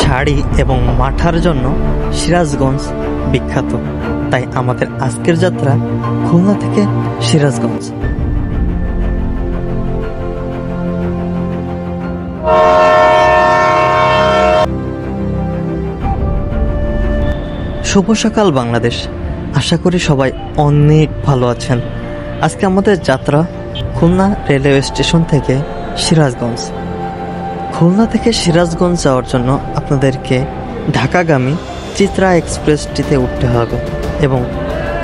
শাড়ি এবং মাঠার জন্য সিরাজগঞ্জ বিখ্যাত। তাই আমাদের আজকের যাত্রা খুলনা থেকে সিরাজগঞ্জ। শুভ সকাল বাংলাদেশ, আশা করি সবাই অনেক ভালো আছেন। আজকে আমাদের যাত্রা খুলনা রেলওয়ে স্টেশন থেকে সিরাজগঞ্জ। খুলনা থেকে সিরাজগঞ্জ যাওয়ার জন্য আপনাদেরকে ঢাকাগামী চিত্রা এক্সপ্রেসটিতে উঠতে হবে এবং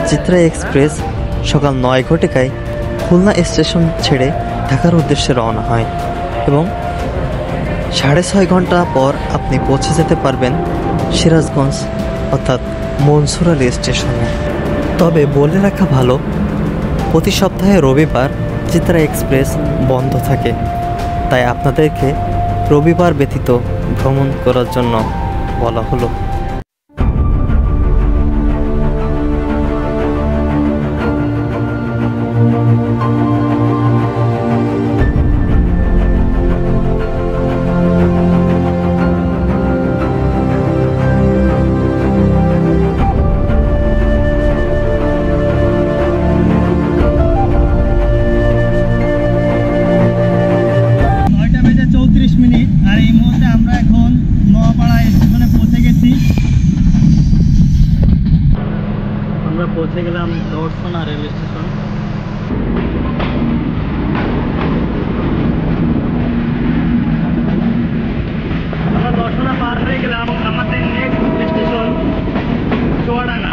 চিত্রা এক্সপ্রেস সকাল 9 ঘটিকায় খুলনা স্টেশন ছেড়ে ঢাকার উদ্দেশ্যে রওনা হয় এবং 6.5 ঘন্টা পর আপনি পৌঁছে যেতে পারবেন সিরাজগঞ্জ অর্থাৎ মনসুর আলী স্টেশনে। তবে বলে রাখা ভালো, প্রতি সপ্তাহে রবিবার চিত্রা এক্সপ্রেস বন্ধ থাকে, তাই আপনাদেরকে রবিবার ব্যতীত ভ্রমণ করার জন্য বলা হলো। পৌঁছে গেলাম দর্শনা রেল স্টেশন। আমরা দর্শনা পার হয়ে গেলাম, আমাদের নেক্সট স্টেশন চুয়াডাঙ্গা।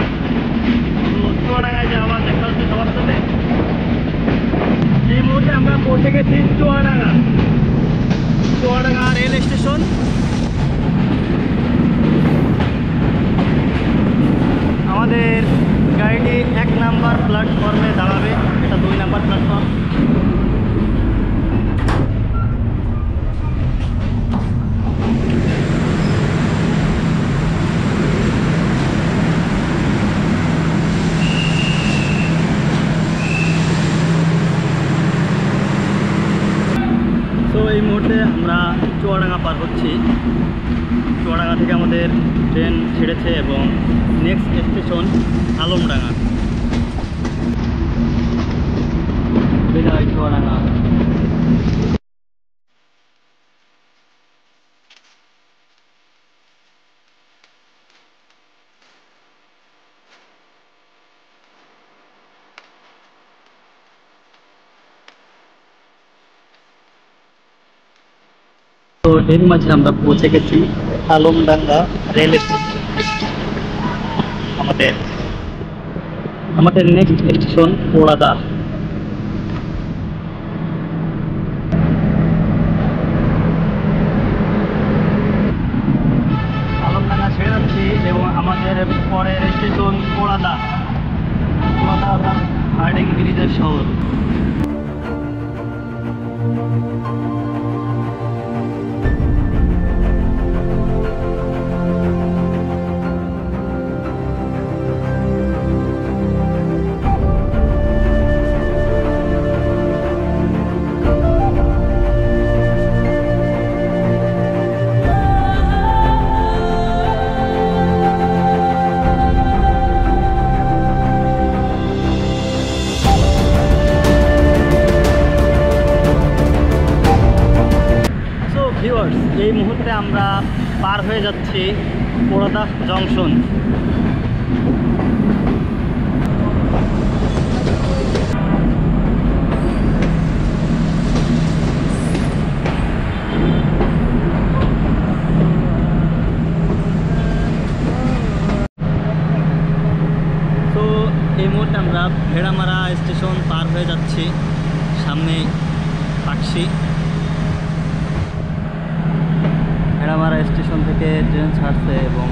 তো চুয়াডাঙ্গায় যাওয়ার দেখা হচ্ছে সবার সাথে। এই মুহূর্তে আমরা পৌঁছে গেছি চুয়াডাঙ্গা রেল স্টেশন। আমাদের গাড়িটি 1 নাম্বার প্ল্যাটফর্মে দাঁড়াবে, এটা 2 নাম্বার প্ল্যাটফর্ম। তো এই মুহূর্তে আমরা চুয়াডাঙ্গা পার হচ্ছি। চুয়াডাঙ্গা থেকে আমাদের ট্রেন ছেড়েছে এবং নেক্সট স্টেশন আলমডাঙ্গা। বিদায় চুয়াডাঙ্গা। তো এর মাঝে আমরা পৌঁছে গেছি আলমডাঙ্গা রেল স্টেশন। আমাদের নেক্সট স্টেশন পোড়াদা। আলমডাঙ্গা ছেড়ে যাচ্ছি এবং আমাদের পরের স্টেশন পোড়াদা। হার্ডিং ব্রিজের শহর। এই মুহূর্তে আমরা পার হয়ে যাচ্ছি পোড়াদা জংশন। তো এই মুহূর্তে আমরা ভেড়ামারা স্টেশন পার হয়ে যাচ্ছি। সামনে পাকশি। ভেড়ামারা স্টেশন থেকে ট্রেন ছাড়ছে এবং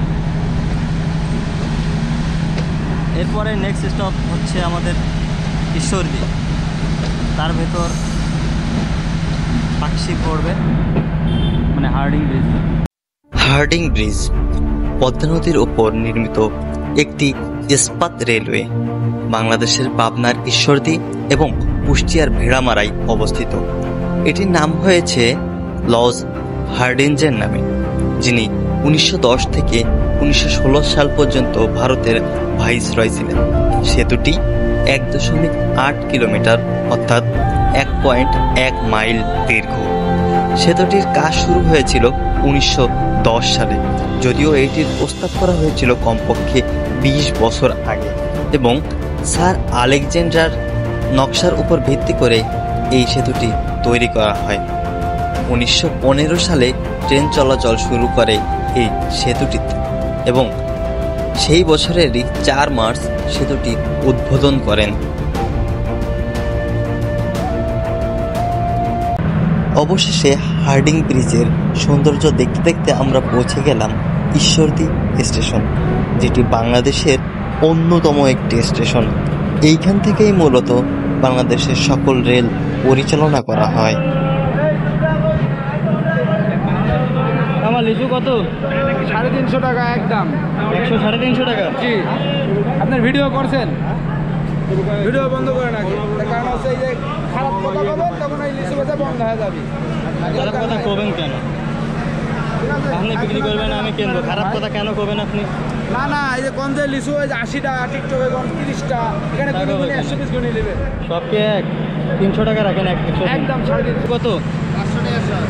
এরপরে নেক্সট স্টপ হচ্ছে আমাদের ঈশ্বরদী। তার ভেতর পাকশি পড়বে, মানে হার্ডিং ব্রিজ পদ্মা নদীর উপর নির্মিত একটি ইস্পাত রেলওয়ে। বাংলাদেশের পাবনার ঈশ্বরদী এবং কুষ্টিয়ার ভেড়ামারায় অবস্থিত। এটির নাম হয়েছে লর্ড হার্ডিঞ্জের নামে, যিনি 1910 থেকে 1916 সাল পর্যন্ত ভারতের ভাইসরয় ছিলেন। সেতুটি 1.8 কিলোমিটার অর্থাৎ 1.1 মাইল দীর্ঘ। সেতুটির কাজ শুরু হয়েছিল 1910 সালে, যদিও এটির প্রস্তাব করা হয়েছিল কমপক্ষে 20 বছর আগে, এবং স্যার আলেকজান্ডার নকশার উপর ভিত্তি করে এই সেতুটি তৈরি করা হয়। 1915 সালে ট্রেন চলাচল শুরু করে এই সেতুটিতে, এবং সেই বছরেরই 4 মার্চ সেতুটি উদ্বোধন করেন। অবশেষে হার্ডিং ব্রিজের সৌন্দর্য দেখতে দেখতে আমরা পৌঁছে গেলাম ঈশ্বরদী স্টেশন, যেটি বাংলাদেশের অন্যতম একটি স্টেশন। এইখান থেকেই মূলত বাংলাদেশের সকল রেল পরিচালনা করা হয়। আমার লিচু কত? 350 টাকা একদম। 100-350 টাকা। জি, আপনার ভিডিও করছেন? ভিডিও বন্ধ করে নাকি? কারণ হচ্ছে এই যে খারাপ কথা বলবেন তখন এই লিচু বেচা বন্ধ হয়ে যাবে। খারাপ কথা কবেন কেন? আপনি বিক্রি করবেন, আমি কিনবো। খারাপ কথা কেন কবেন আপনি? না না, এই যে কোন যে লিচু ওই যে 80 টাকা, টিকটকে 30 টাকা, এখানে টাকা কোনো হবে। 100 পিস গুনে নেবে। সবকে 300 টাকা রাখেন। একদম 350 কত? 500 টাকা স্যার।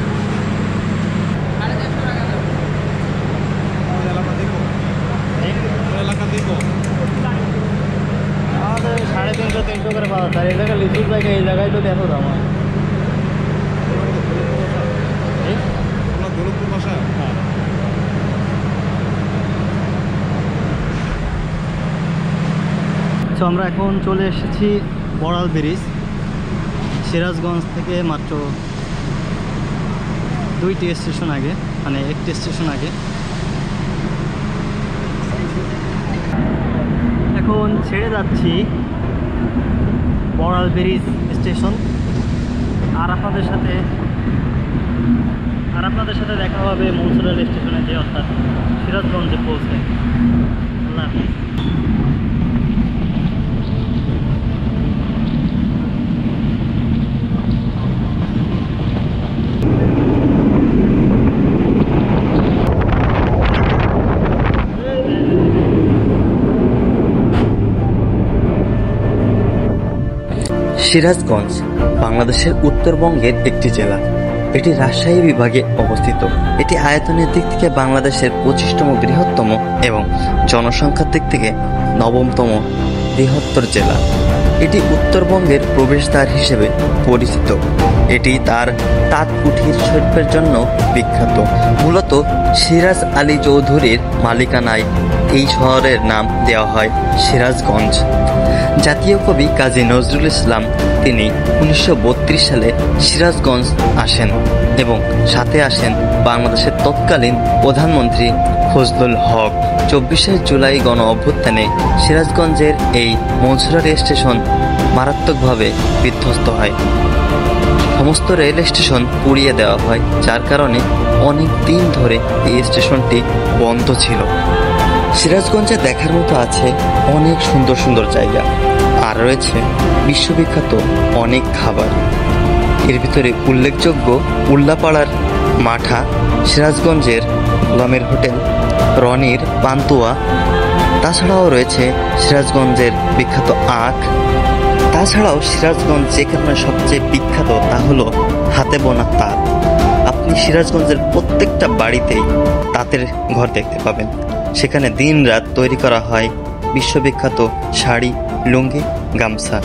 আমাদের 350-300 করে পাওয়া যায়। এই জায়গায় লিচুর জায়গায় এই জায়গায় তো দেখো দাম হয়। হ্যাঁ। তো আমরা এখন চলে এসেছি বড়াল ব্রিজ। সিরাজগঞ্জ থেকে মাত্র 2টি স্টেশন আগে, মানে 1টি স্টেশন আগে। এখন ছেড়ে যাচ্ছি বড়াল ব্রিজ স্টেশন। আর আপনাদের সাথে দেখা হবে মনসুরাল স্টেশনে, যে অর্থাৎ সিরাজগঞ্জে পৌঁছে। আল্লাহ হাফেজ। সিরাজগঞ্জ বাংলাদেশের উত্তরবঙ্গের একটি জেলা। এটি রাজশাহী বিভাগে অবস্থিত। এটি আয়তনের দিক থেকে বাংলাদেশের 25তম বৃহত্তম এবং জনসংখ্যার দিক থেকে 9মতম বৃহত্তর জেলা। এটি উত্তরবঙ্গের প্রবেশদ্বার হিসেবে পরিচিত। এটি তার তাঁত কুঠির শিল্পের জন্য বিখ্যাত। মূলত সিরাজ আলী চৌধুরীর মালিকানায় এই শহরের নাম দেওয়া হয় সিরাজগঞ্জ। জাতীয় কবি কাজী নজরুল ইসলাম তিনি 1932 সালে সিরাজগঞ্জ আসেন, এবং সাথে আসেন বাংলাদেশের তৎকালীন প্রধানমন্ত্রী ফজলুল হক। 24শে জুলাই গণ অভ্যুত্থানে সিরাজগঞ্জের এই মনসুরালী স্টেশন মারাত্মকভাবে বিধ্বস্ত হয়। সমস্ত রেল স্টেশন পুড়িয়ে দেওয়া হয়, যার কারণে অনেক দিন ধরে এই স্টেশনটি বন্ধ ছিল। সিরাজগঞ্জে দেখার মতো আছে অনেক সুন্দর সুন্দর জায়গা, আর রয়েছে বিশ্ববিখ্যাত অনেক খাবার। এর ভিতরে উল্লেখযোগ্য উল্লাপাড়ার মাঠা, সিরাজগঞ্জের গোলামের হোটেল, রনির পান্তুয়া। তাছাড়াও রয়েছে সিরাজগঞ্জের বিখ্যাত আখ। তাছাড়াও সিরাজগঞ্জ যে কারণে সবচেয়ে বিখ্যাত তা হলো হাতে বোনা তাঁত। আপনি সিরাজগঞ্জের প্রত্যেকটা বাড়িতেই তাঁতের ঘর দেখতে পাবেন। সেখানে দিন রাত তৈরি করা হয় বিশ্ববিখ্যাত শাড়ি, লুঙ্গি, গামছা।